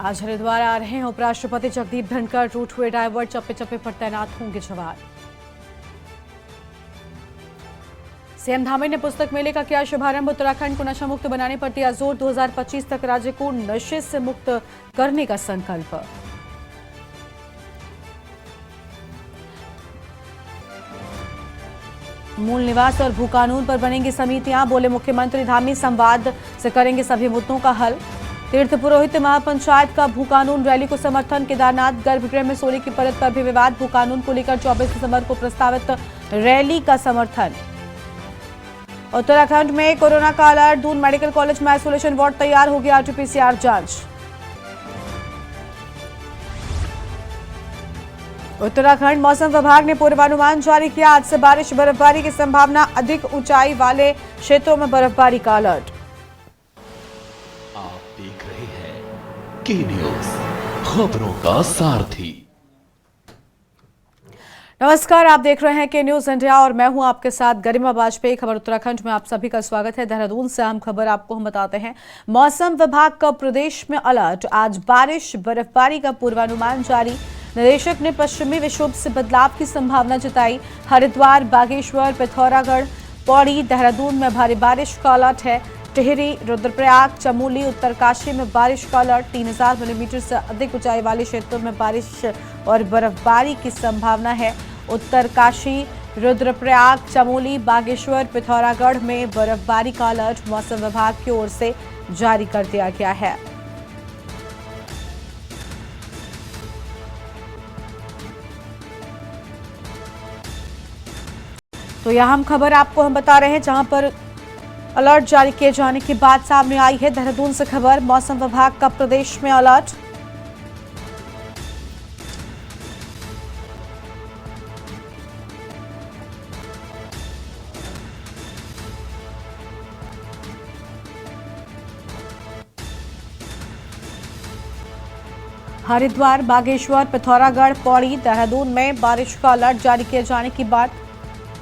आज हरिद्वार आ रहे हैं उपराष्ट्रपति जगदीप धनखड़। रूट हुए डायवर्ट, चप्पे चप्पे पर तैनात होंगे जवान। सीएम धामी ने पुस्तक मेले का किया शुभारंभ। उत्तराखंड को नशा मुक्त बनाने पर दिया जोर। 2025 तक राज्य को नशे से मुक्त करने का संकल्प। मूल निवास और भू कानून पर बनेंगी समितियां, बोले मुख्यमंत्री धामी। संवाद से करेंगे सभी मुद्दों का हल। तीर्थ पुरोहित महापंचायत का भू कानून रैली को समर्थन। केदारनाथ गर्भगृह में सोने की परत पर भी विवाद। भू कानून को लेकर 24 दिसंबर को प्रस्तावित रैली का समर्थन। उत्तराखंड में कोरोना का अलर्ट। दून मेडिकल कॉलेज में आइसोलेशन वार्ड तैयार, होगी आरटीपीसीआर जांच। उत्तराखंड मौसम विभाग ने पूर्वानुमान जारी किया। आज से बारिश बर्फबारी की संभावना। अधिक ऊंचाई वाले क्षेत्रों में बर्फबारी का अलर्ट। आप देख रहे हैं के न्यूज, खबरों का सारथी। नमस्कार, आप देख रहे हैं के न्यूज इंडिया और मैं हूं आपके साथ गरिमा वाजपेयी। खबर उत्तराखंड में आप सभी का स्वागत है। देहरादून से अहम खबर आपको हम बताते हैं। मौसम विभाग का प्रदेश में अलर्ट। आज बारिश बर्फबारी का पूर्वानुमान जारी। निदेशक ने पश्चिमी विक्षोभ से बदलाव की संभावना जताई। हरिद्वार, बागेश्वर, पिथौरागढ़, पौड़ी, देहरादून में भारी बारिश का अलर्ट है। टिहरी, रुद्रप्रयाग, चमोली, उत्तरकाशी में बारिश का अलर्ट। 3000 मिलीमीटर से अधिक ऊंचाई वाले क्षेत्रों में बारिश और बर्फबारी की संभावना है। उत्तरकाशी, रुद्रप्रयाग, चमोली, बागेश्वर, पिथौरागढ़ में बर्फबारी का अलर्ट मौसम विभाग की ओर से जारी कर दिया गया है। तो यह हम खबर आपको हम बता रहे हैं, जहां पर अलर्ट जारी किए जाने की बात सामने आई है। देहरादून से खबर। मौसम विभाग का प्रदेश में अलर्ट। हरिद्वार, बागेश्वर, पिथौरागढ़, पौड़ी, देहरादून में बारिश का अलर्ट जारी किए जाने की बात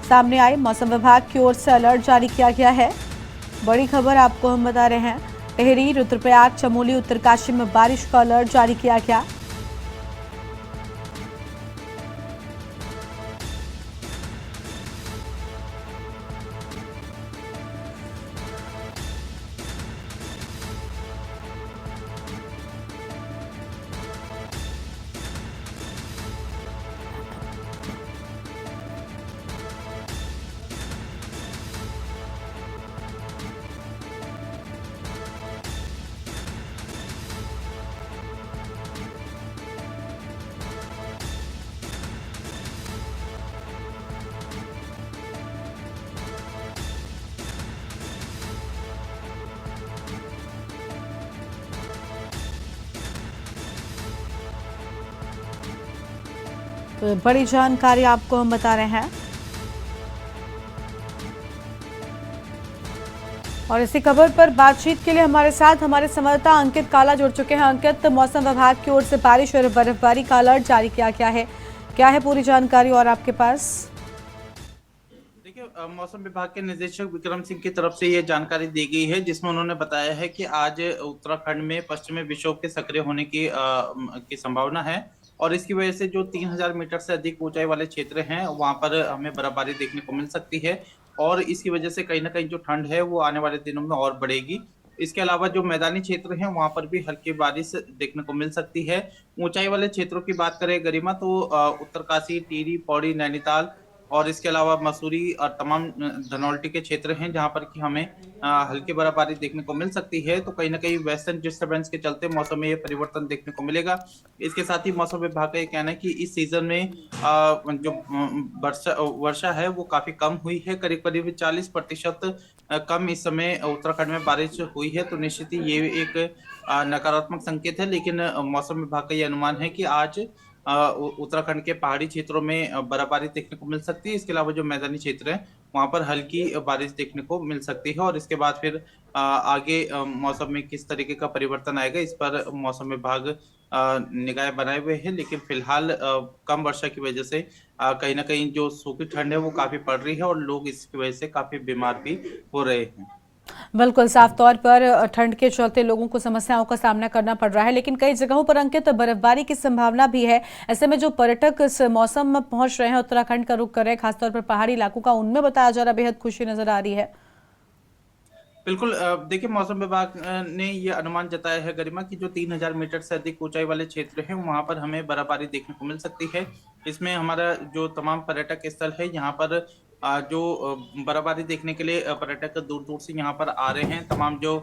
सामने आई। मौसम विभाग की ओर से अलर्ट जारी किया गया है। बड़ी खबर आपको हम बता रहे हैं। टिहरी, रुद्रप्रयाग, चमोली, उत्तरकाशी में बारिश का अलर्ट जारी किया गया। तो बड़ी जानकारी आपको हम बता रहे हैं। और इसी खबर पर बातचीत के लिए हमारे साथ हमारे संवाददाता अंकित काला जुड़ चुके हैं। अंकित, मौसम विभाग की ओर से बारिश और बर्फबारी का अलर्ट जारी किया गया है, क्या है पूरी जानकारी और आपके पास? देखिए, मौसम विभाग के निदेशक विक्रम सिंह की तरफ से ये जानकारी दी गई है, जिसमें उन्होंने बताया है कि आज उत्तराखंड में पश्चिमी विक्षोभ के सक्रिय होने की संभावना है और इसकी वजह से जो 3000 मीटर से अधिक ऊंचाई वाले क्षेत्र हैं वहां पर हमें बर्फबारी देखने को मिल सकती है और इसकी वजह से कहीं ना कहीं जो ठंड है वो आने वाले दिनों में और बढ़ेगी। इसके अलावा जो मैदानी क्षेत्र हैं वहां पर भी हल्की बारिश देखने को मिल सकती है। ऊंचाई वाले क्षेत्रों की बात करें गरिमा, तो उत्तरकाशी, टिहरी, पौड़ी, नैनीताल और इसके अलावा मसूरी और तमाम धनौल्टी के क्षेत्र हैं जहां पर कि हमें हल्की बर्फबारी देखने को मिल सकती है। तो कहीं ना कहीं वेस्टर्न डिस्टर्बेंस के चलते मौसम में ये परिवर्तन देखने को मिलेगा। इसके साथ ही मौसम विभाग का ये कहना है कि इस सीजन में जो वर्षा है वो काफी कम हुई है। करीब करीब 40% कम इस समय उत्तराखंड में बारिश हुई है। तो निश्चित ही ये एक नकारात्मक संकेत है, लेकिन मौसम विभाग का ये अनुमान है कि आज उत्तराखंड के पहाड़ी क्षेत्रों में बर्फबारी देखने को मिल सकती है। इसके अलावा जो मैदानी क्षेत्र है वहां पर हल्की बारिश देखने को मिल सकती है और इसके बाद फिर आगे मौसम में किस तरीके का परिवर्तन आएगा इस पर मौसम विभाग निगाह बनाए हुए है। लेकिन फिलहाल कम वर्षा की वजह से कहीं ना कहीं जो सूखी ठंड है वो काफी पड़ रही है और लोग इसकी वजह से काफी बीमार भी हो रहे हैं। बिल्कुल, साफ तौर पर ठंड के चलते लोगों को समस्याओं का सामना करना पड़ रहा है, लेकिन कई जगहों पर अंकित बर्फबारी की संभावना भी है। ऐसे में जो पर्यटक इस मौसम में पहुंच रहे हैं, उत्तराखंड का रुख कर रहे हैं, खासतौर पर पहाड़ी इलाकों का, उनमें बताया जा रहा बेहद खुशी नजर आ रही है। बिल्कुल, देखिए मौसम विभाग ने ये अनुमान जताया है गरिमा की जो 3000 मीटर से अधिक ऊंचाई वाले क्षेत्र हैं वहां पर हमें बर्फबारी देखने को मिल सकती है। इसमें हमारा जो तमाम पर्यटक स्थल है यहाँ पर जो बर्फबारी देखने के लिए पर्यटक दूर दूर से यहाँ पर आ रहे हैं। तमाम जो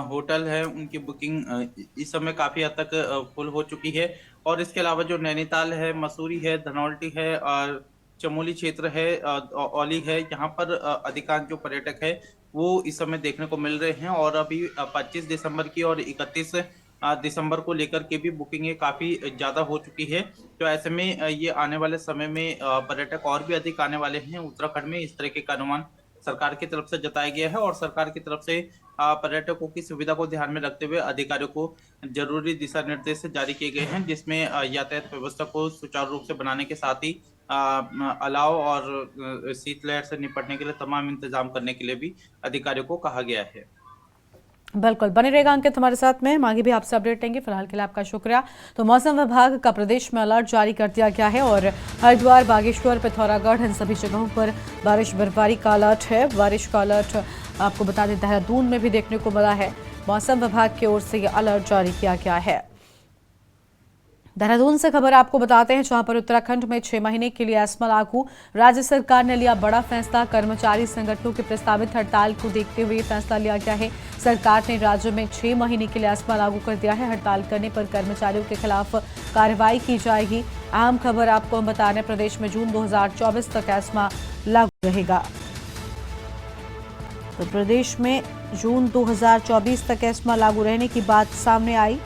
होटल है उनकी बुकिंग इस समय काफी हद तक फुल हो चुकी है। और इसके अलावा जो नैनीताल है, मसूरी है, धनौल्टी है और चमोली क्षेत्र है, औली है, यहाँ पर अधिकांश जो पर्यटक है वो इस समय देखने को मिल रहे हैं। और अभी 25 दिसंबर की और 31 दिसंबर को लेकर के भी बुकिंगें काफी ज्यादा हो चुकी है। तो ऐसे में ये आने वाले समय में पर्यटक और भी अधिक आने वाले हैं उत्तराखंड में, इस तरीके का अनुमान सरकार की तरफ से जताया गया है। और सरकार की तरफ से पर्यटकों की सुविधा को ध्यान में रखते हुए अधिकारियों को जरूरी दिशा निर्देश जारी किए गए हैं, जिसमें यातायात व्यवस्था को सुचारू रूप से बनाने के साथ ही अलाव और शीतलहर से निपटने के लिए तमाम इंतजाम करने के लिए भी अधिकारियों को कहा गया है। बिल्कुल, बने रहेगा अंकित हमारे साथ में, आगे भी आपसे अपडेट लेंगे। फिलहाल के लिए आपका शुक्रिया। तो मौसम विभाग का प्रदेश में अलर्ट जारी कर दिया गया है और हरिद्वार, बागेश्वर, पिथौरागढ़ इन सभी जगहों पर बारिश बर्फबारी का अलर्ट है। बारिश का अलर्ट आपको बता दें देहरादून में भी देखने को मिला है। मौसम विभाग की ओर से यह अलर्ट जारी किया गया है। देहरादून से खबर आपको बताते हैं, जहां पर उत्तराखंड में 6 महीने के लिए एस्मा लागू। राज्य सरकार ने लिया बड़ा फैसला। कर्मचारी संगठनों की प्रस्तावित हड़ताल को देखते हुए फैसला लिया गया है। सरकार ने राज्य में 6 महीने के लिए एस्मा लागू कर दिया है। हड़ताल करने पर कर्मचारियों के खिलाफ कार्रवाई की जाएगी। अहम खबर आपको हम बता रहे हैं, प्रदेश में जून 2024 तक एस्मा लागू रहेगा। तो प्रदेश में जून 2024 तक एस्मा लागू रहने की बात सामने आई।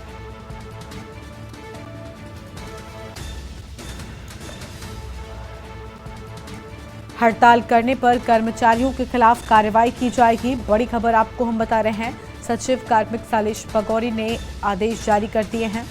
हड़ताल करने पर कर्मचारियों के खिलाफ कार्रवाई की जाएगी। बड़ी खबर आपको हम बता रहे हैं, सचिव कार्मिक शैलेश पगौरी ने आदेश जारी कर दिए हैं।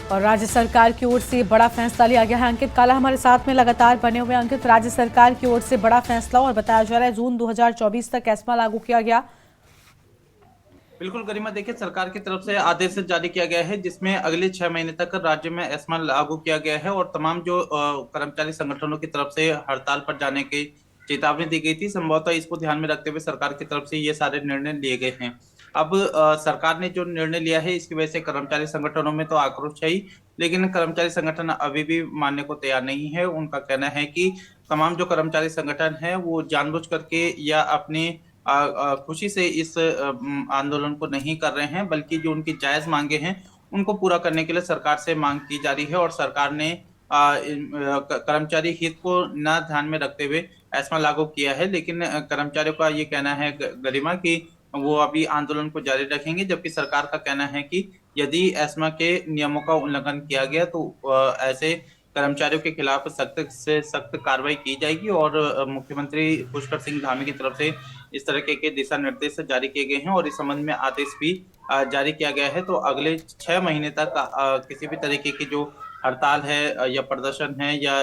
और राज्य सरकार की ओर से बड़ा फैसला लिया गया है। अंकित काला हमारे साथ में लगातार बने हुए। अंकित, राज्य सरकार की ओर से बड़ा फैसला और बताया जा रहा है जून 2024 तक एस्मा लागू किया गया। बिल्कुल गरिमा, देखिए सरकार की तरफ से आदेश जारी किया गया है जिसमें अगले 6 महीने तक राज्य में एस्मा लागू किया गया है। और तमाम जो कर्मचारी संगठनों की तरफ से हड़ताल पर जाने की चेतावनी दी गई थी, संभवतः इसको ध्यान में रखते हुए सरकार की तरफ से ये सारे निर्णय लिए गए हैं। अब सरकार ने जो निर्णय लिया है इसकी वजह से कर्मचारी संगठनों में तो आक्रोश है ही, लेकिन कर्मचारी संगठन अभी भी मानने को तैयार नहीं है। उनका कहना है कि तमाम जो कर्मचारी संगठन है वो जानबूझ करके या अपनी खुशी से इस आंदोलन को नहीं कर रहे हैं, बल्कि जो उनकी जायज मांगे हैं उनको पूरा करने के लिए सरकार से मांग की जा रही है। और सरकार ने कर्मचारी हित को न ध्यान में रखते हुए एस्मा लागू किया है। लेकिन कर्मचारियों का ये कहना है गरिमा कि वो अभी आंदोलन को जारी रखेंगे, जबकि सरकार का कहना है कि यदि एस्मा के नियमों का उल्लंघन किया गया तो ऐसे कर्मचारियों के खिलाफ सख्त से सख्त कार्रवाई की जाएगी। और मुख्यमंत्री पुष्कर सिंह धामी की तरफ से इस तरह के दिशा निर्देश जारी किए गए हैं और इस संबंध में आदेश भी जारी किया गया है। तो अगले 6 महीने तक किसी भी तरीके की जो हड़ताल है या प्रदर्शन है या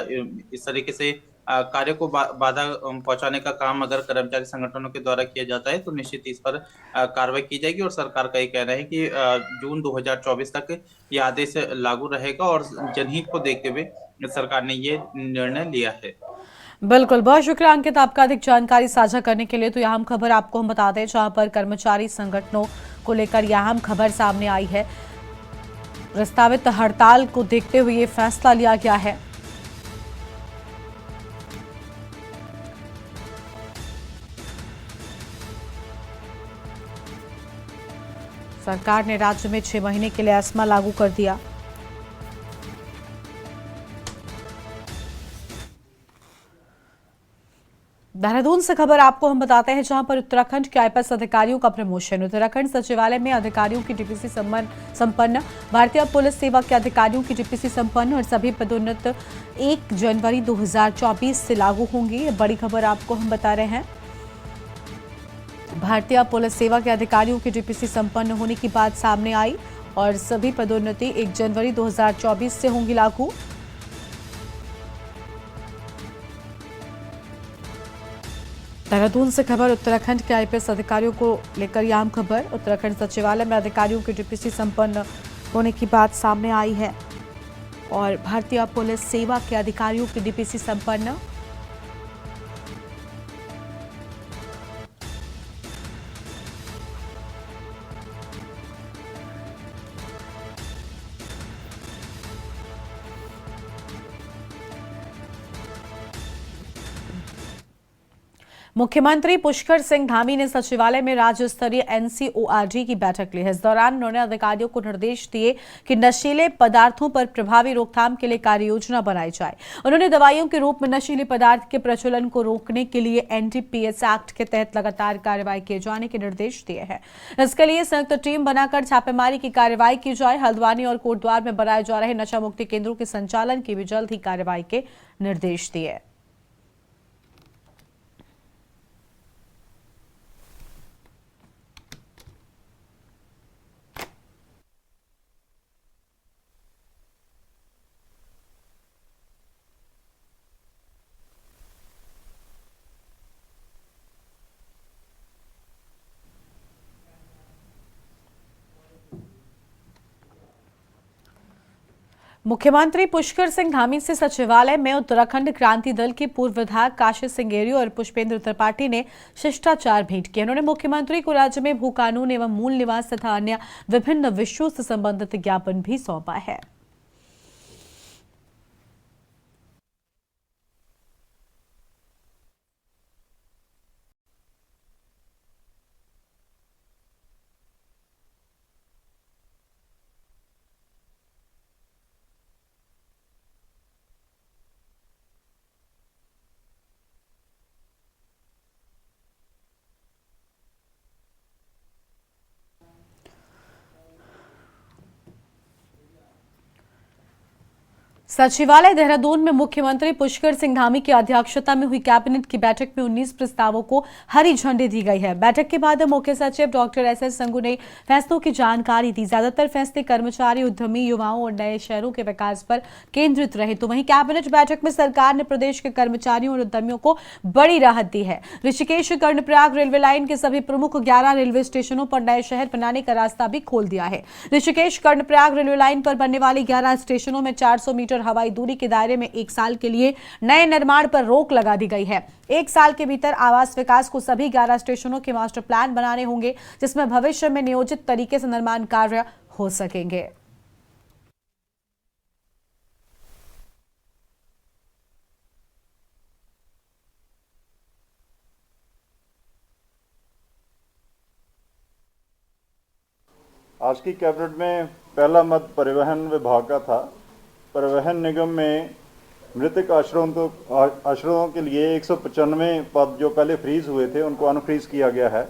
इस तरीके से कार्य को बाधा पहुंचाने का काम अगर कर्मचारी संगठनों के द्वारा किया जाता है तो निश्चित इस पर कार्रवाई की जाएगी। और सरकार का ये कहना है कि जून 2024 तक ये आदेश लागू रहेगा और जनहित को देखते हुए सरकार ने ये निर्णय लिया है। बिल्कुल, बहुत शुक्रिया अंकित आपका अधिक जानकारी साझा करने के लिए। तो यह अहम खबर आपको हम बता दें, जहां पर कर्मचारी संगठनों को लेकर यह अहम खबर सामने आई है। प्रस्तावित हड़ताल को देखते हुए ये फैसला लिया गया है। सरकार ने राज्य में 6 महीने के लिए एस्मा लागू कर दिया। देहरादून से खबर आपको हम बताते हैं, जहां पर उत्तराखंड के आईपीएस अधिकारियों का प्रमोशन। उत्तराखंड सचिवालय में अधिकारियों की डीपीसी संपन्न, भारतीय पुलिस सेवा के अधिकारियों की डीपीसी संपन्न और सभी पदोन्नत 1 जनवरी 2024 से लागू होंगी। ये बड़ी खबर आपको हम बता रहे हैं। भारतीय पुलिस सेवा के अधिकारियों की डीपीसी संपन्न होने की बात सामने आई और सभी पदोन्नति 1 जनवरी 2024 से होंगी लागू। देहरादून से खबर, उत्तराखंड के आईपीएस अधिकारियों को लेकर यह अहम खबर। उत्तराखंड सचिवालय में अधिकारियों की डीपीसी संपन्न होने की बात सामने आई है और भारतीय पुलिस सेवा के अधिकारियों की डीपीसी संपन्न। मुख्यमंत्री पुष्कर सिंह धामी ने सचिवालय में राज्य स्तरीय एनसीओआरडी की बैठक ली है। इस दौरान उन्होंने अधिकारियों को निर्देश दिए कि नशीले पदार्थों पर प्रभावी रोकथाम के लिए कार्य योजना बनाई जाए। उन्होंने दवाइयों के रूप में नशीले पदार्थ के प्रचलन को रोकने के लिए एनडीपीएस एक्ट के तहत लगातार कार्रवाई किए जाने के निर्देश दिए हैं। इसके लिए संयुक्त टीम बनाकर छापेमारी की कार्रवाई की जाए। हल्द्वानी और कोटद्वार में बनाए जा रहे नशा मुक्ति केंद्रों के संचालन की भी जल्द ही कार्रवाई के निर्देश दिए। मुख्यमंत्री पुष्कर सिंह धामी से सचिवालय में उत्तराखंड क्रांति दल के पूर्व विधायक काशी सिंह एरियो और पुष्पेंद्र त्रिपाठी ने शिष्टाचार भेंट किया। उन्होंने मुख्यमंत्री को राज्य में भू कानून एवं मूल निवास तथा अन्य विभिन्न विषयों से संबंधित ज्ञापन भी सौंपा है। सचिवालय देहरादून में मुख्यमंत्री पुष्कर सिंह धामी की अध्यक्षता में हुई कैबिनेट की बैठक में 19 प्रस्तावों को हरी झंडी दी गई है। बैठक के बाद मुख्य सचिव डॉक्टर एस.एस. संगू ने फैसलों की जानकारी दी। ज्यादातर फैसले कर्मचारी, उद्यमी, युवाओं और नए शहरों के विकास पर केंद्रित रहे। तो वहीं कैबिनेट बैठक में सरकार ने प्रदेश के कर्मचारियों और उद्यमियों को बड़ी राहत दी है। ऋषिकेश कर्णप्रयाग रेलवे लाइन के सभी प्रमुख 11 रेलवे स्टेशनों पर नए शहर बनाने का रास्ता भी खोल दिया है। ऋषिकेश कर्णप्रयाग रेलवे लाइन पर बनने वाले 11 स्टेशनों में 400 मीटर हवाई दूरी के दायरे में 1 साल के लिए नए निर्माण पर रोक लगा दी गई है। 1 साल के भीतर आवास विकास को सभी 11 स्टेशनों के मास्टर प्लान बनाने होंगे, जिसमें भविष्य में नियोजित तरीके से निर्माण कार्य हो सकेंगे। आज की कैबिनेट में पहला मत परिवहन विभाग का था। परिवहन निगम में मृतक आश्रितों के लिए 195 पद जो पहले फ्रीज हुए थे उनको अनफ्रीज किया गया है।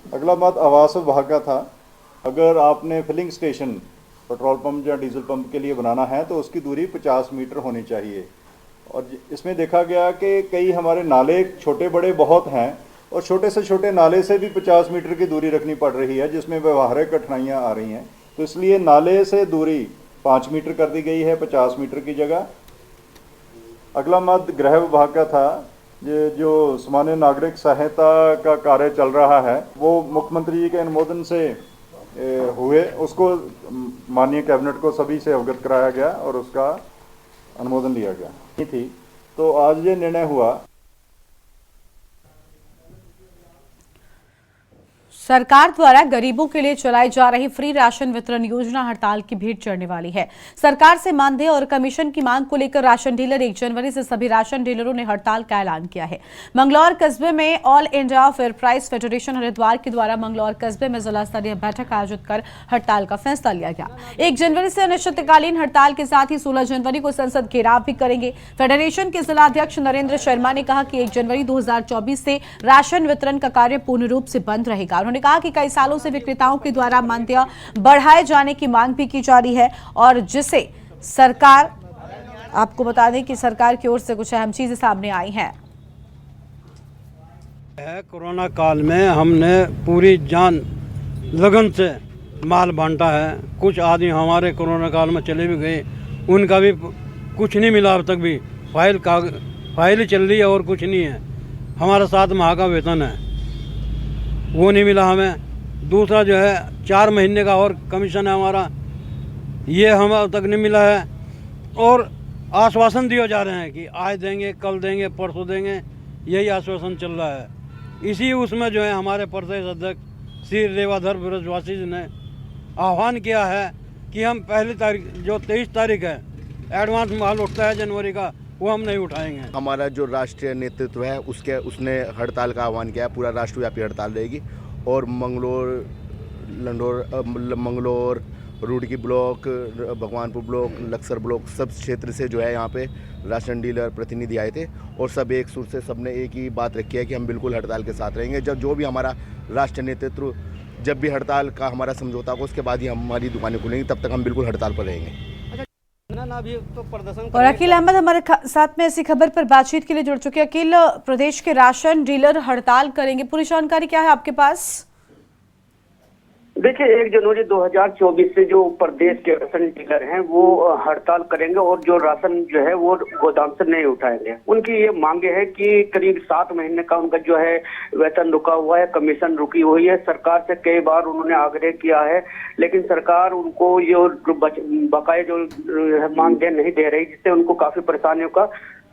अगला मत आवास विभाग का था। अगर आपने फिलिंग स्टेशन पेट्रोल पंप या डीजल पंप के लिए बनाना है तो उसकी दूरी 50 मीटर होनी चाहिए। और इसमें देखा गया कि कई हमारे नाले छोटे बड़े बहुत हैं और छोटे से छोटे नाले से भी 50 मीटर की दूरी रखनी पड़ रही है, जिसमें व्यवहारिक कठिनाइयाँ आ रही हैं। तो इसलिए नाले से दूरी 5 मीटर कर दी गई है 50 मीटर की जगह। अगला मत गृह विभाग का था। जो सामान्य नागरिक सहायता का कार्य चल रहा है वो मुख्यमंत्री जी के अनुमोदन से हुए, उसको माननीय कैबिनेट को सभी से अवगत कराया गया और उसका अनुमोदन लिया गया। नहीं थी तो आज ये निर्णय हुआ। सरकार द्वारा गरीबों के लिए चलाई जा रही फ्री राशन वितरण योजना हड़ताल की भेंट चढ़ने वाली है। सरकार से मानदेय और कमीशन की मांग को लेकर राशन डीलर 1 जनवरी से सभी राशन डीलरों ने हड़ताल का ऐलान किया है। मंगलौर कस्बे में all India fair price federation Haridwar के द्वारा मंगलौर कस्बे में जिला स्तरीय बैठक आयोजित कर हड़ताल का फैसला लिया गया। 1 जनवरी से अनिश्चितकालीन हड़ताल के साथ ही 16 जनवरी को संसद घेराव भी करेंगे। फेडरेशन के जिला अध्यक्ष नरेंद्र शर्मा ने कहा कि 1 जनवरी 2024 से राशन वितरण का कार्य पूर्ण रूप से बंद रहेगा। उन्होंने कहा कि कई सालों से विक्रेताओं के द्वारा मानदेय बढ़ाए जाने की मांग भी की जा रही है और जिसे सरकार, आपको बता दें कि सरकार की ओर से कुछ अहम चीजें सामने आई हैं। है कोरोना काल में हमने पूरी जान लगन से माल बांटा है। कुछ आदमी हमारे कोरोना काल में चले भी गए, उनका भी कुछ नहीं मिला अब तक भी। फाइल चल रही है और कुछ नहीं है। हमारा 7 माह का वेतन है, वो नहीं मिला हमें। दूसरा जो है 4 महीने का और कमीशन है हमारा, ये हम अब तक नहीं मिला है। और आश्वासन दिए जा रहे हैं कि आज देंगे, कल देंगे, परसों देंगे, यही आश्वासन चल रहा है। इसी उसमें जो है हमारे प्रदेश अध्यक्ष श्री रेवाधर ब्रजवासी जी ने आह्वान किया है कि हम पहली तारीख जो 23 तारीख है एडवांस माल उठता है जनवरी का, वो हम नहीं उठाएंगे। हमारा जो राष्ट्रीय नेतृत्व है उसने हड़ताल का आह्वान किया है। पूरा राष्ट्रव्यापी हड़ताल रहेगी और Mangalore, Roorkee block, Bhagwanpur block, Laksar block, सब क्षेत्र से जो है यहाँ पे राशन डीलर प्रतिनिधि आए थे और सब एक सुर से सबने एक ही बात रखी है कि हम बिल्कुल हड़ताल के साथ रहेंगे। जब जो भी हमारा राष्ट्रीय नेतृत्व जब भी हड़ताल का हमारा समझौता होगा उसके बाद ही हमारी दुकानें खुलेंगी, तब तक हम बिल्कुल हड़ताल पर रहेंगे। और अकील अहमद हमारे साथ में ऐसी खबर पर बातचीत के लिए जुड़ चुके हैं। अकील, प्रदेश के राशन डीलर हड़ताल करेंगे, पूरी जानकारी क्या है आपके पास? देखिए, 1 जनवरी 2024 से जो प्रदेश के राशन डीलर हैं वो हड़ताल करेंगे और जो राशन जो है वो गोदाम से नहीं उठाएंगे। उनकी ये मांगे है कि करीब 7 महीने का उनका जो है वेतन रुका हुआ है, कमीशन रुकी हुई है। सरकार से कई बार उन्होंने आग्रह किया है, लेकिन सरकार उनको ये बकाये जो मानदेय नहीं दे रही, जिससे उनको काफी परेशानियों का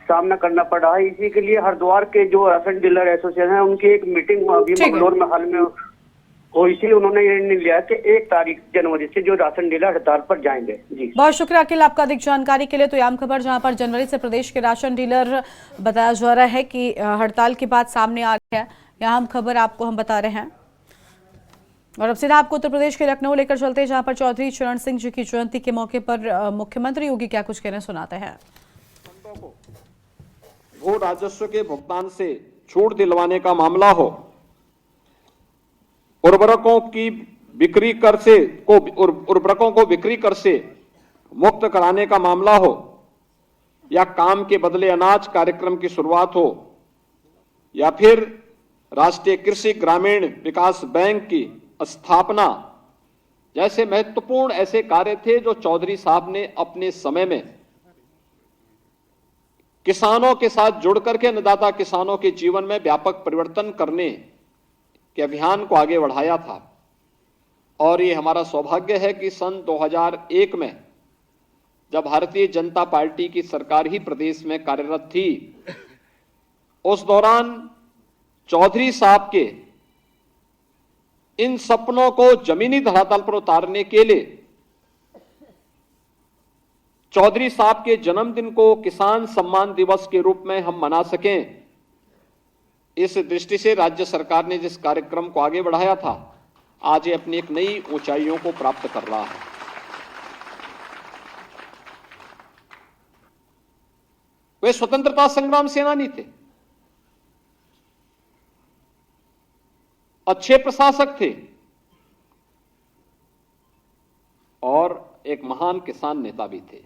सामना करना पड़ रहा है। इसी के लिए हरिद्वार के जो राशन डीलर एसोसिएशन है उनकी एक मीटिंग अभी मंगलौर में हाल में और इसीलिए उन्होंने ये निर्णय लिया कि 1 तारीख जनवरी से जो राशन डीलर हड़ताल पर जाएंगे। जी, बहुत शुक्रिया अखिल आपका अधिक जानकारी के लिए। तो आम खबर जहां पर जनवरी से प्रदेश के राशन डीलर बताया जा रहा है कि हड़ताल की बात सामने आ रही है, यहाँ हम खबर आपको हम बता रहे हैं। और अब सीधा आपको उत्तर प्रदेश के लखनऊ लेकर चलते हैं, जहां पर चौधरी चरण सिंह जी की जयंती के मौके पर मुख्यमंत्री योगी क्या कुछ कहना सुनाते हैं। भू राजस्व के भुगतान से छूट दिलवाने का मामला हो, उर्वरकों को बिक्री कर से मुक्त कराने का मामला हो, या काम के बदले अनाज कार्यक्रम की शुरुआत हो, या फिर राष्ट्रीय कृषि ग्रामीण विकास बैंक की स्थापना जैसे महत्वपूर्ण ऐसे कार्य थे जो चौधरी साहब ने अपने समय में किसानों के साथ जुड़ करके अन्नदाता किसानों के जीवन में व्यापक परिवर्तन करने के अभियान को आगे बढ़ाया था। और ये हमारा सौभाग्य है कि सन 2001 में जब भारतीय जनता पार्टी की सरकार ही प्रदेश में कार्यरत थी, उस दौरान चौधरी साहब के इन सपनों को जमीनी धरातल पर उतारने के लिए चौधरी साहब के जन्मदिन को किसान सम्मान दिवस के रूप में हम मना सकें, इस दृष्टि से राज्य सरकार ने जिस कार्यक्रम को आगे बढ़ाया था, आज ये अपनी एक नई ऊंचाइयों को प्राप्त कर रहा है। वे स्वतंत्रता संग्राम सेनानी थे, अच्छे प्रशासक थे और एक महान किसान नेता भी थे।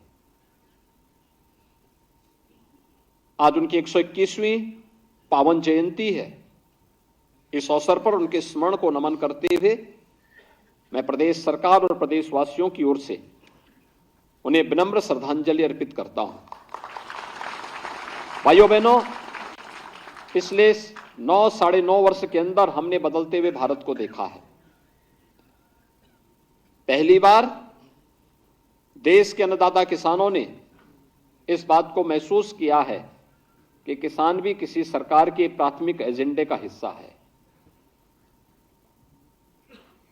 आज उनकी 121वीं पावन जयंती है। इस अवसर पर उनके स्मरण को नमन करते हुए मैं प्रदेश सरकार और प्रदेशवासियों की ओर से उन्हें विनम्र श्रद्धांजलि अर्पित करता हूं। भाइयों बहनों, पिछले 9-9.5 वर्ष के अंदर हमने बदलते हुए भारत को देखा है। पहली बार देश के अन्नदाता किसानों ने इस बात को महसूस किया है कि किसान भी किसी सरकार के प्राथमिक एजेंडे का हिस्सा है।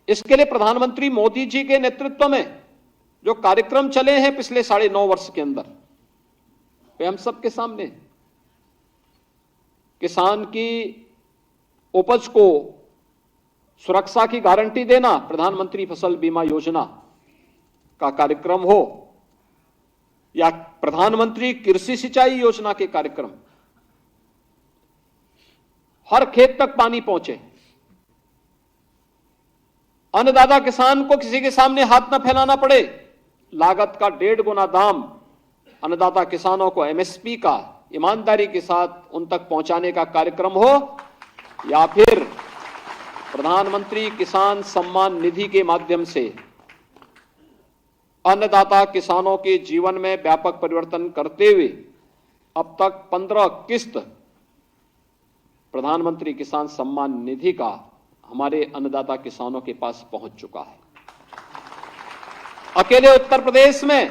इसके लिए प्रधानमंत्री मोदी जी के नेतृत्व में जो कार्यक्रम चले हैं पिछले 9.5 वर्ष के अंदर, वे हम सबके सामने हैं। किसान की उपज को सुरक्षा की गारंटी देना, प्रधानमंत्री फसल बीमा योजना का कार्यक्रम हो, या प्रधानमंत्री कृषि सिंचाई योजना के कार्यक्रम, हर खेत तक पानी पहुंचे, अन्नदाता किसान को किसी के सामने हाथ न फैलाना पड़े, लागत का 1.5 गुना दाम अन्नदाता किसानों को एमएसपी का ईमानदारी के साथ उन तक पहुंचाने का कार्यक्रम हो, या फिर प्रधानमंत्री किसान सम्मान निधि के माध्यम से अन्नदाता किसानों के जीवन में व्यापक परिवर्तन करते हुए अब तक 15 किस्त प्रधानमंत्री किसान सम्मान निधि का हमारे अन्नदाता किसानों के पास पहुंच चुका है। अकेले उत्तर प्रदेश में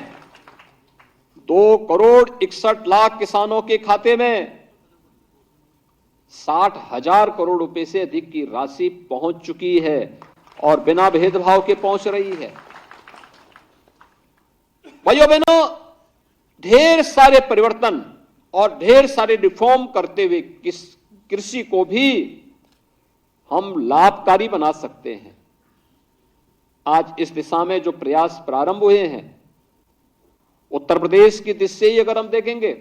2,61,00,000 किसानों के खाते में 60,000 करोड़ रुपए से अधिक की राशि पहुंच चुकी है और बिना भेदभाव के पहुंच रही है। भाइयों बहनों, ढेर सारे परिवर्तन और ढेर सारे रिफॉर्म करते हुए कृषि को भी हम लाभकारी बना सकते हैं। आज इस दिशा में जो प्रयास प्रारंभ हुए हैं, उत्तर प्रदेश की दृष्टि से ही अगर हम देखेंगे,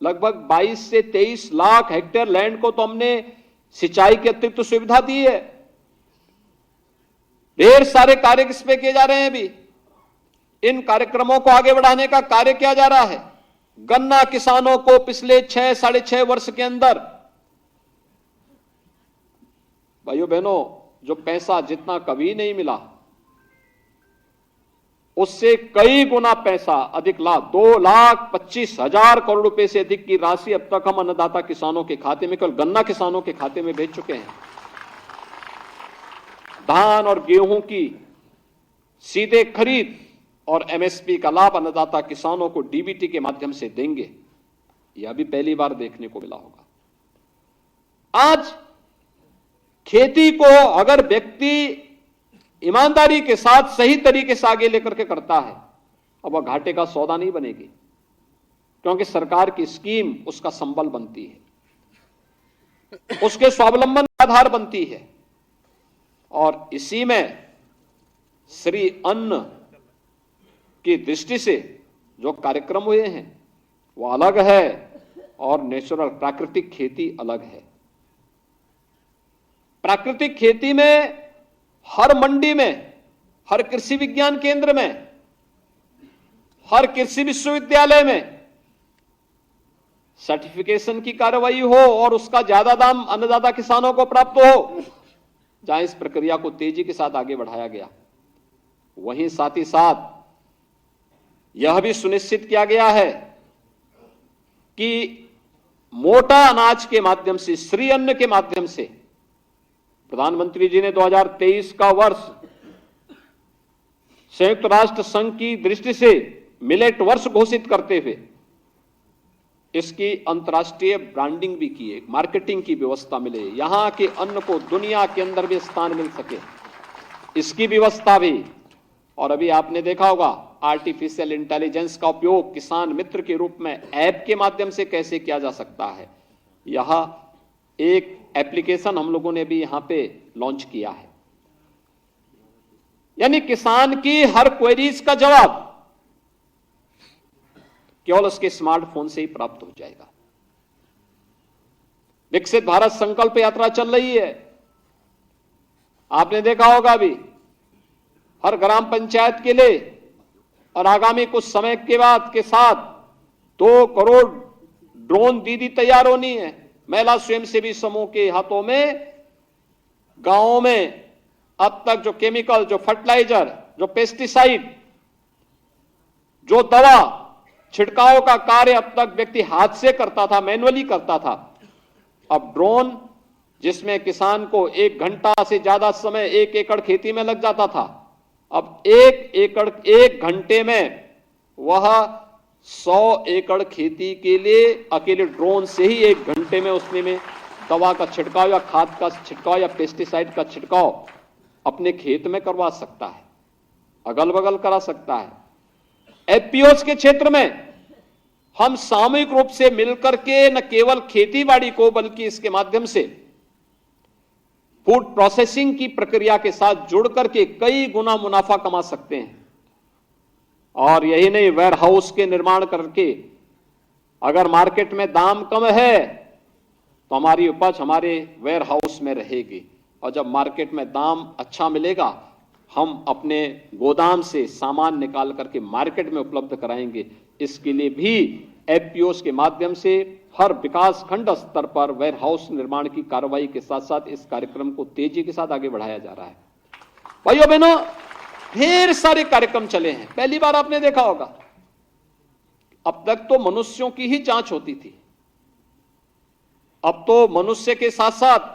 लगभग 22 से 23 लाख हेक्टेयर लैंड को तो हमने सिंचाई की अतिरिक्त सुविधा दी है। ढेर सारे कार्य किस पे किए जा रहे हैं अभी, इन कार्यक्रमों को आगे बढ़ाने का कार्य किया जा रहा है। गन्ना किसानों को पिछले 6-6.5 वर्ष के अंदर, भाइयों बहनों, जो पैसा जितना कभी नहीं मिला उससे कई गुना पैसा अधिक लाभ 2,25,000 करोड़ रुपए से अधिक की राशि अब तक हम अन्नदाता किसानों के खाते में, केवल गन्ना किसानों के खाते में भेज चुके हैं। धान और गेहूं की सीधे खरीद और एमएसपी का लाभ अन्नदाता किसानों को डीबीटी के माध्यम से देंगे, यह भी पहली बार देखने को मिला होगा। आज खेती को अगर व्यक्ति ईमानदारी के साथ सही तरीके से आगे लेकर के करता है, अब वह घाटे का सौदा नहीं बनेगी, क्योंकि सरकार की स्कीम उसका संबल बनती है, उसके स्वावलंबन का आधार बनती है। और इसी में श्री अन्न की दृष्टि से जो कार्यक्रम हुए हैं वो अलग है और नेचुरल प्राकृतिक खेती अलग है। प्राकृतिक खेती में हर मंडी में, हर कृषि विज्ञान केंद्र में, हर कृषि विश्वविद्यालय में सर्टिफिकेशन की कार्रवाई हो और उसका ज्यादा दाम अन्नदाता किसानों को प्राप्त हो। जहां इस प्रक्रिया को तेजी के साथ आगे बढ़ाया गया, वहीं साथ ही साथ यह भी सुनिश्चित किया गया है कि मोटा अनाज के माध्यम से, श्री अन्न के माध्यम से, प्रधानमंत्री जी ने 2023 का वर्ष संयुक्त राष्ट्र संघ की दृष्टि से मिलेट वर्ष घोषित करते हुए इसकी अंतर्राष्ट्रीय ब्रांडिंग भी की है, मार्केटिंग की व्यवस्था मिले, यहां के अन्न को दुनिया के अंदर भी स्थान मिल सके, इसकी व्यवस्था भी। और अभी आपने देखा होगा आर्टिफिशियल इंटेलिजेंस का उपयोग किसान मित्र के रूप में ऐप के माध्यम से कैसे किया जा सकता है। यह एक एप्लीकेशन हम लोगों ने भी यहां पे लॉन्च किया है, यानी किसान की हर क्वेरीज का जवाब केवल उसके स्मार्टफोन से ही प्राप्त हो जाएगा। विकसित भारत संकल्प यात्रा चल रही है, आपने देखा होगा अभी हर ग्राम पंचायत के लिए, और आगामी कुछ समय के बाद के साथ 2 करोड़ ड्रोन दीदी तैयार होनी है महिला स्वयंसेवी समूह के हाथों में। गांवों में अब तक जो केमिकल, जो फर्टिलाइजर, जो पेस्टिसाइड, जो दवा छिड़काव का कार्य अब तक व्यक्ति हाथ से करता था, मैन्युअली करता था, अब ड्रोन, जिसमें किसान को 1 घंटा से ज्यादा समय 1 एकड़ खेती में लग जाता था, अब 1 घंटे में वह 100 एकड़ खेती के लिए अकेले ड्रोन से ही 1 घंटे में उसने में दवा का छिड़काव या खाद का छिड़काव या पेस्टिसाइड का छिड़काव अपने खेत में करवा सकता है, अगल बगल करा सकता है। एफपीओस के क्षेत्र में हम सामूहिक रूप से मिलकर के न केवल खेती बाड़ी को बल्कि इसके माध्यम से फूड प्रोसेसिंग की प्रक्रिया के साथ जुड़ करके कई गुना मुनाफा कमा सकते हैं। और यही नहीं, वेयर हाउस के निर्माण करके अगर मार्केट में दाम कम है तो हमारी उपज हमारे वेयर हाउस में रहेगी, और जब मार्केट में दाम अच्छा मिलेगा हम अपने गोदाम से सामान निकाल करके मार्केट में उपलब्ध कराएंगे। इसके लिए भी एफपीओस के माध्यम से हर विकास खंड स्तर पर वेयर हाउस निर्माण की कार्रवाई के साथ साथ इस कार्यक्रम को तेजी के साथ आगे बढ़ाया जा रहा है। भाइयों बहनों, ढेर सारे कार्यक्रम चले हैं। पहली बार आपने देखा होगा, अब तक तो मनुष्यों की ही जांच होती थी, अब तो मनुष्य के साथ साथ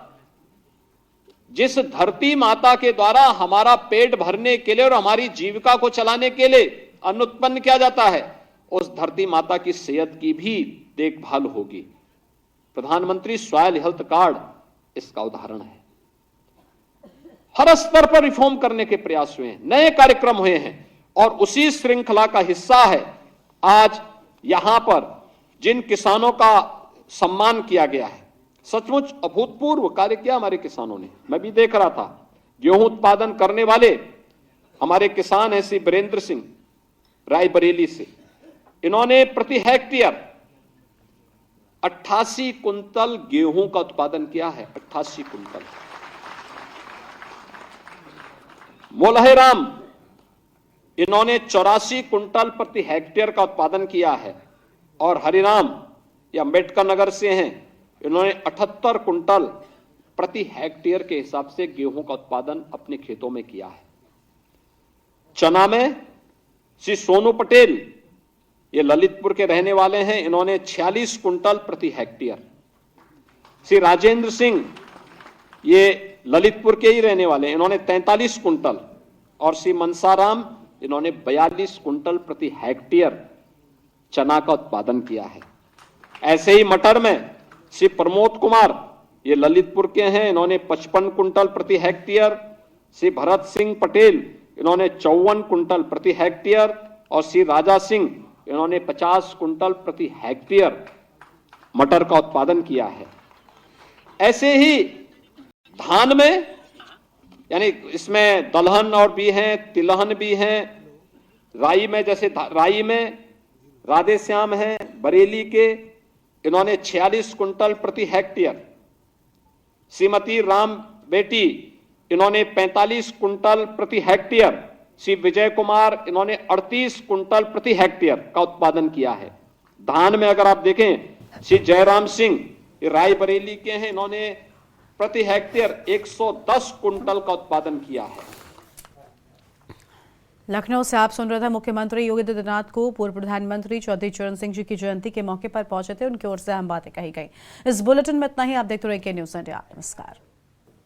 जिस धरती माता के द्वारा हमारा पेट भरने के लिए और हमारी जीविका को चलाने के लिए अन्न उत्पन्न किया जाता है, उस धरती माता की सेहत की भी देखभाल होगी। प्रधानमंत्री सॉइल हेल्थ कार्ड इसका उदाहरण है। हर स्तर पर रिफॉर्म करने के प्रयास हुए हैं, नए कार्यक्रम हुए हैं और उसी श्रृंखला का हिस्सा है आज यहां पर जिन किसानों का सम्मान किया गया है। सचमुच अभूतपूर्व कार्य किया हमारे किसानों ने। मैं भी देख रहा था, गेहूं उत्पादन करने वाले हमारे किसान हैं श्री वीरेंद्र सिंह रायबरेली से, इन्होंने प्रति हेक्टेयर 88 कुंतल गेहूं का उत्पादन किया है। 88 कुंतल। मोलहेराम, इन्होंने 84 कुंटल प्रति हेक्टेयर का उत्पादन किया है। और हरिराम या अम्बेडकर नगर से हैं, इन्होंने 78 कुंटल प्रति हेक्टेयर के हिसाब से गेहूं का उत्पादन अपने खेतों में किया है। चना में श्री सोनू पटेल, ये ललितपुर के रहने वाले हैं, इन्होंने 46 कुंटल प्रति हेक्टेयर। श्री राजेंद्र सिंह, ये ललितपुर के ही रहने वाले हैं, इन्होंने 43 कुंटल। और श्री मनसाराम, इन्होंने 42 कुंटल प्रति हेक्टेयर चना का उत्पादन किया है। ऐसे ही मटर में श्री प्रमोद कुमार, ये ललितपुर के हैं, इन्होंने 55 कुंटल प्रति हेक्टेयर। श्री भरत सिंह पटेल, इन्होंने 54 कुंटल प्रति हेक्टेयर। और श्री राजा सिंह, इन्होंने 50 कुंटल प्रति हेक्टेयर मटर का उत्पादन किया है। ऐसे ही धान में, यानी इसमें दलहन और भी हैं, तिलहन भी हैं। राई में, जैसे राई में राधेश्याम है बरेली के, इन्होंने 46 कुंटल प्रति हेक्टेयर। श्रीमती राम बेटी, इन्होंने 45 कुंटल प्रति हेक्टेयर। श्री विजय कुमार, इन्होंने 38 कुंटल प्रति हेक्टेयर का उत्पादन किया है। धान में अगर आप देखें, श्री जयराम सिंह, ये रायबरेली के हैं, इन्होंने प्रति हेक्टेयर 110 कुंटल का उत्पादन किया है। लखनऊ से आप सुन रहे थे मुख्यमंत्री योगी आदित्यनाथ को पूर्व प्रधानमंत्री चौधरी चरण सिंह जी की जयंती के मौके पर पहुंचे थे, उनकी ओर से अहम बातें कही गई। इस बुलेटिन में इतना ही। आप देखते रहिए के न्यूज़ इंडिया। नमस्कार।